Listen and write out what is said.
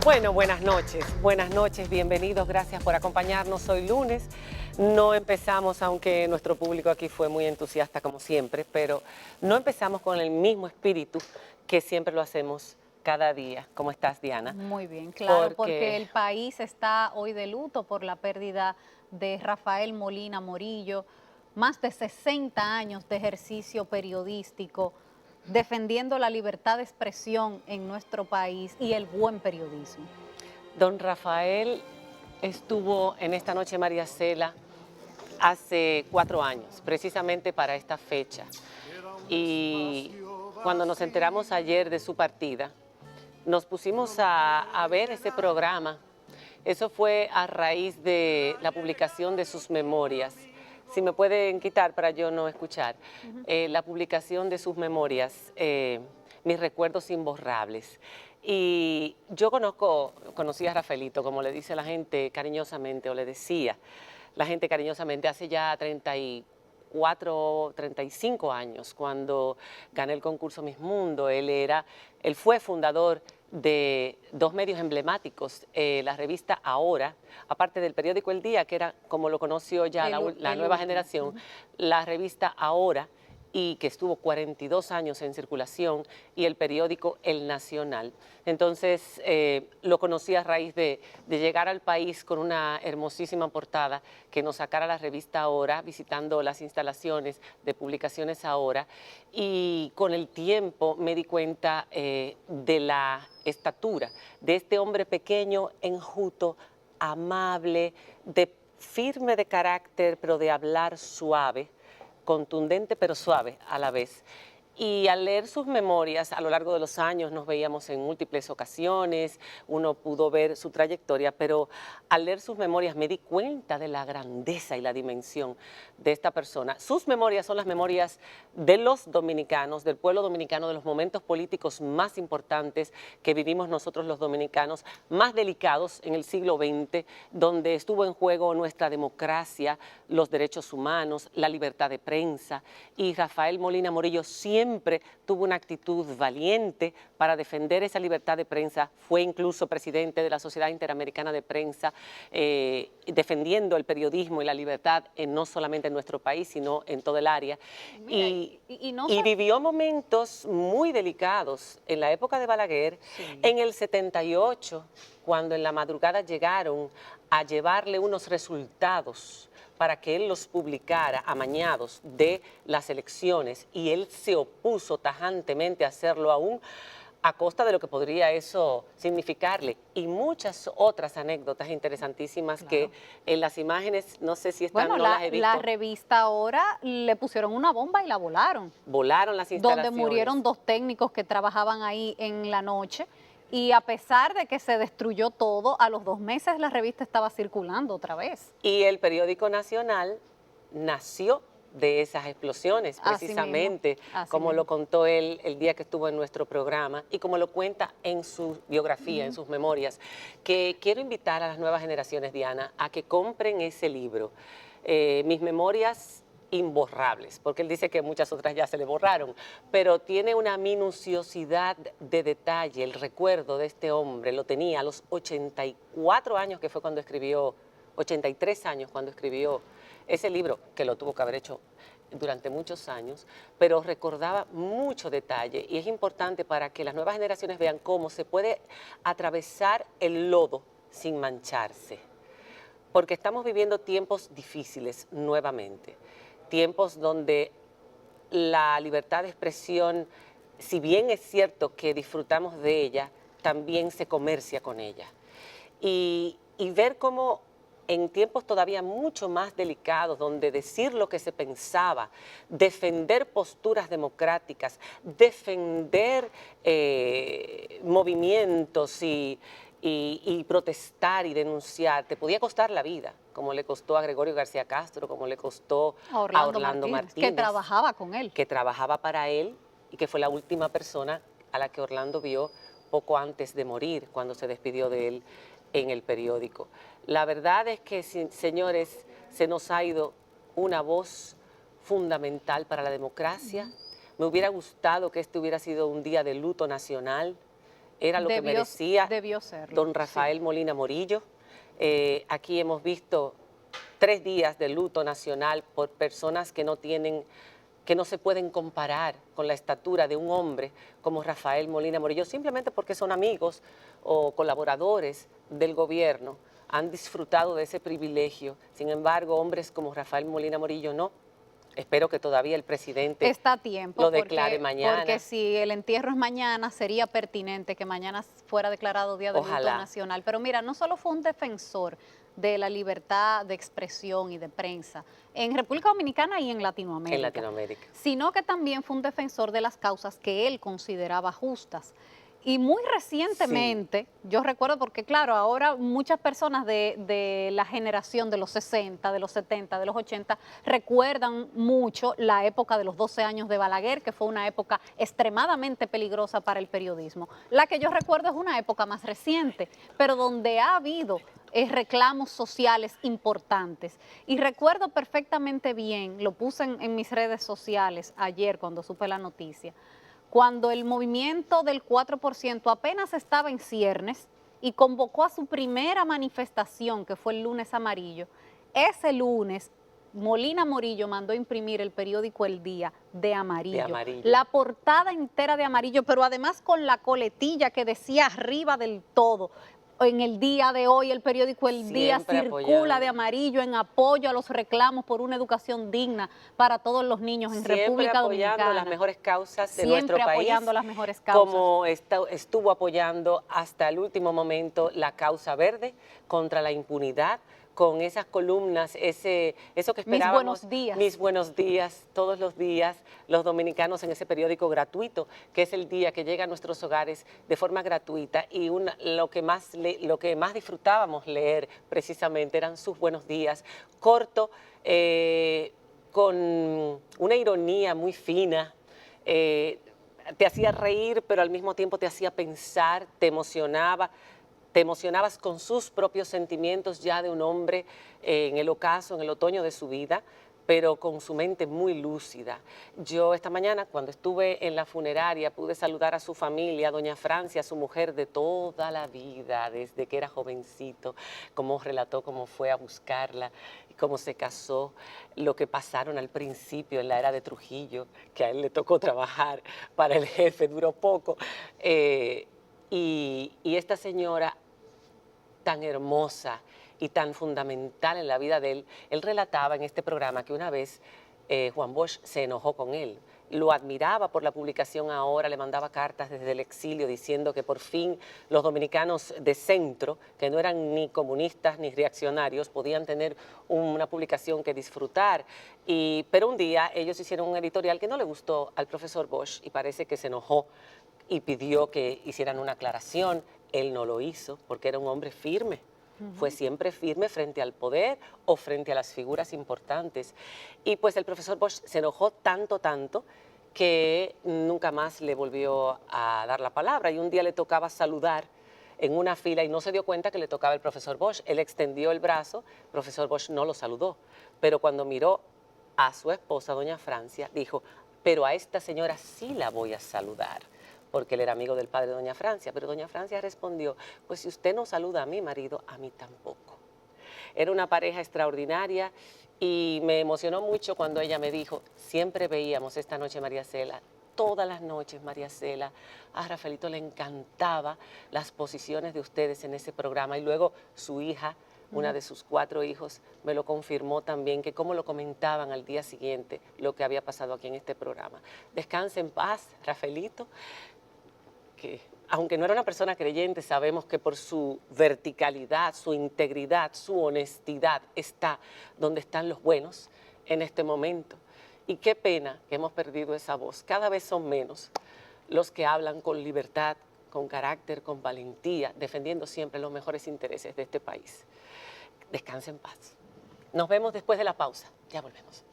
Bueno, buenas noches, bienvenidos, gracias por acompañarnos hoy lunes. No empezamos, aunque nuestro público aquí fue muy entusiasta como siempre, pero no empezamos con el mismo espíritu que siempre lo hacemos cada día. ¿Cómo estás, Diana? Muy bien, claro, porque Porque el país está hoy de luto por la pérdida de Rafael Molina Morillo, más de 60 años de ejercicio periodístico, defendiendo la libertad de expresión en nuestro país y el buen periodismo. don Rafael estuvo en esta noche María Cela hace 4 años, precisamente para esta fecha. Y cuando nos enteramos ayer de su partida, nos pusimos a ver ese programa. Eso fue a raíz de la publicación de sus memorias. Si me pueden quitar para yo no escuchar. La publicación de sus memorias, mis recuerdos imborrables. Y yo conocí a Rafaelito, como le dice la gente cariñosamente, o le decía la gente cariñosamente, hace ya 34, 35 años, cuando gané el concurso Miss Mundo. Él fue fundador de 2 medios emblemáticos, la revista Ahora, aparte del periódico El Día, que era como lo conoció ya la nueva generación, la revista Ahora, y que estuvo 42 años en circulación, y el periódico El Nacional. Entonces, lo conocí a raíz de llegar al país con una hermosísima portada que nos sacara la revista Ahora, visitando las instalaciones de Publicaciones Ahora, y con el tiempo me di cuenta de la estatura de este hombre pequeño, enjuto, amable, firme de carácter, pero de hablar suave, contundente pero suave a la vez. Y al leer sus memorias, a lo largo de los años nos veíamos en múltiples ocasiones, uno pudo ver su trayectoria, pero al leer sus memorias me di cuenta de la grandeza y la dimensión de esta persona. Sus memorias son las memorias de los dominicanos, del pueblo dominicano, de los momentos políticos más importantes que vivimos nosotros los dominicanos, más delicados en el siglo XX, donde estuvo en juego nuestra democracia, los derechos humanos, la libertad de prensa. Y Rafael Molina Morillo siempre tuvo una actitud valiente para defender esa libertad de prensa. Fue incluso presidente de la Sociedad Interamericana de Prensa, defendiendo el periodismo y la libertad no solamente en nuestro país, sino en todo el área. Mira, Y vivió momentos muy delicados en la época de Balaguer, sí. en el 78, cuando en la madrugada llegaron a llevarle unos resultados para que él los publicara amañados de las elecciones, y él se opuso tajantemente a hacerlo, aún a costa de lo que podría eso significarle, y muchas otras anécdotas interesantísimas, Claro. que en las imágenes, no sé si están, Bueno, no las he visto. la revista Ahora le pusieron una bomba y la volaron, Volaron las instalaciones. donde murieron 2 técnicos que trabajaban ahí en la noche. Y a pesar de que se destruyó todo, a los 2 meses la revista estaba circulando otra vez. Y el periódico Nacional nació de esas explosiones, precisamente, así como mismo. lo contó él el día que estuvo en nuestro programa y como lo cuenta en su biografía, en sus memorias, que quiero invitar a las nuevas generaciones, Diana, a que compren ese libro, Mis Memorias Imborrables, porque él dice que muchas otras ya se le borraron, pero tiene una minuciosidad de detalle. El recuerdo de este hombre lo tenía a los 84 años, que fue cuando escribió, 83 años cuando escribió ese libro, que lo tuvo que haber hecho durante muchos años, pero recordaba mucho detalle, y es importante para que las nuevas generaciones vean cómo se puede atravesar el lodo sin mancharse, porque estamos viviendo tiempos difíciles nuevamente, tiempos donde la libertad de expresión, si bien es cierto que disfrutamos de ella, también se comercia con ella. Y ver cómo en tiempos todavía mucho más delicados, donde decir lo que se pensaba, defender posturas democráticas, defender movimientos y protestar y denunciar, te podía costar la vida, como le costó a Gregorio García Castro, como le costó A a Orlando Orlando Martínez, que Martínez, trabajaba con él. que trabajaba para él y que fue la última persona a la que Orlando vio poco antes de morir, cuando se despidió de él en el periódico. La verdad es que, señores, se nos ha ido una voz fundamental para la democracia. Me hubiera gustado que este hubiera sido un día de luto nacional, era lo que merecía debió serlo, don Rafael Molina Morillo. Aquí hemos visto 3 días de luto nacional por personas que no se pueden comparar con la estatura de un hombre como Rafael Molina Morillo, simplemente porque son amigos o colaboradores del gobierno, han disfrutado de ese privilegio. Sin embargo, hombres como Rafael Molina Morillo no. Espero que todavía el presidente está a tiempo, lo declare mañana. porque si el entierro es mañana, sería pertinente que mañana fuera declarado Día de Luto Nacional. Pero mira, no solo fue un defensor de la libertad de expresión y de prensa en República Dominicana y en Latinoamérica, sino que también fue un defensor de las causas que él consideraba justas. Y muy recientemente, yo recuerdo porque claro, ahora muchas personas de la generación de los 60, de los 70, de los 80, recuerdan mucho la época de los 12 años de Balaguer, que fue una época extremadamente peligrosa para el periodismo. La que yo recuerdo es una época más reciente, pero donde ha habido reclamos sociales importantes. Y recuerdo perfectamente bien, lo puse en mis redes sociales ayer cuando supe la noticia, cuando el movimiento del 4% apenas estaba en ciernes y convocó a su primera manifestación, que fue el lunes amarillo. Ese lunes, Molina Morillo mandó imprimir el periódico El Día de amarillo. La portada entera de amarillo, pero además con la coletilla que decía arriba del todo. En el día de hoy el periódico El Día circula de amarillo en apoyo a los reclamos por una educación digna para todos los niños en República Dominicana. Apoyando las mejores causas de nuestro país. Apoyando las mejores causas. Como estuvo apoyando hasta el último momento la causa verde contra la impunidad, con esas columnas, eso que esperábamos. Mis buenos días, todos los días, los dominicanos en ese periódico gratuito, que es El Día, que llega a nuestros hogares de forma gratuita, y lo que más disfrutábamos leer precisamente eran sus buenos días, corto, con una ironía muy fina, te hacía reír, pero al mismo tiempo te hacía pensar, te emocionabas con sus propios sentimientos ya de un hombre en el ocaso, en el otoño de su vida, pero con su mente muy lúcida. Yo esta mañana, cuando estuve en la funeraria, pude saludar a su familia, a doña Francia, su mujer de toda la vida, desde que era jovencito, cómo relató cómo fue a buscarla, cómo se casó, lo que pasaron al principio en la era de Trujillo, que a él le tocó trabajar para el jefe, duró poco. Y esta señora tan hermosa y tan fundamental en la vida de él relataba en este programa que una vez Juan Bosch se enojó con él, lo admiraba por la publicación ahora, le mandaba cartas desde el exilio diciendo que por fin los dominicanos de centro, que no eran ni comunistas ni reaccionarios, podían tener una publicación que disfrutar. Pero un día ellos hicieron un editorial que no le gustó al profesor Bosch y parece que se enojó y pidió que hicieran una aclaración. Él no lo hizo porque era un hombre firme. Fue siempre firme frente al poder o frente a las figuras importantes. Y pues el profesor Bosch se enojó tanto, que nunca más le volvió a dar la palabra. Y un día le tocaba saludar en una fila y no se dio cuenta que le tocaba el profesor Bosch. Él extendió el brazo, el profesor Bosch no lo saludó. Pero cuando miró a su esposa, doña Francia, dijo, pero a esta señora sí la voy a saludar, porque él era amigo del padre de doña Francia, pero doña Francia respondió, pues si usted no saluda a mi marido, a mí tampoco. Era una pareja extraordinaria y me emocionó mucho cuando ella me dijo, siempre veíamos esta noche María Cela, todas las noches María Cela, a Rafaelito le encantaba las posiciones de ustedes en ese programa, y luego su hija, una de sus 4 hijos, me lo confirmó también, que como lo comentaban al día siguiente lo que había pasado aquí en este programa. Descanse en paz, Rafaelito, que aunque no era una persona creyente, sabemos que por su verticalidad, su integridad, su honestidad está donde están los buenos en este momento. Y qué pena que hemos perdido esa voz. Cada vez son menos los que hablan con libertad, con carácter, con valentía, defendiendo siempre los mejores intereses de este país. Descanse en paz. Nos vemos después de la pausa. Ya volvemos.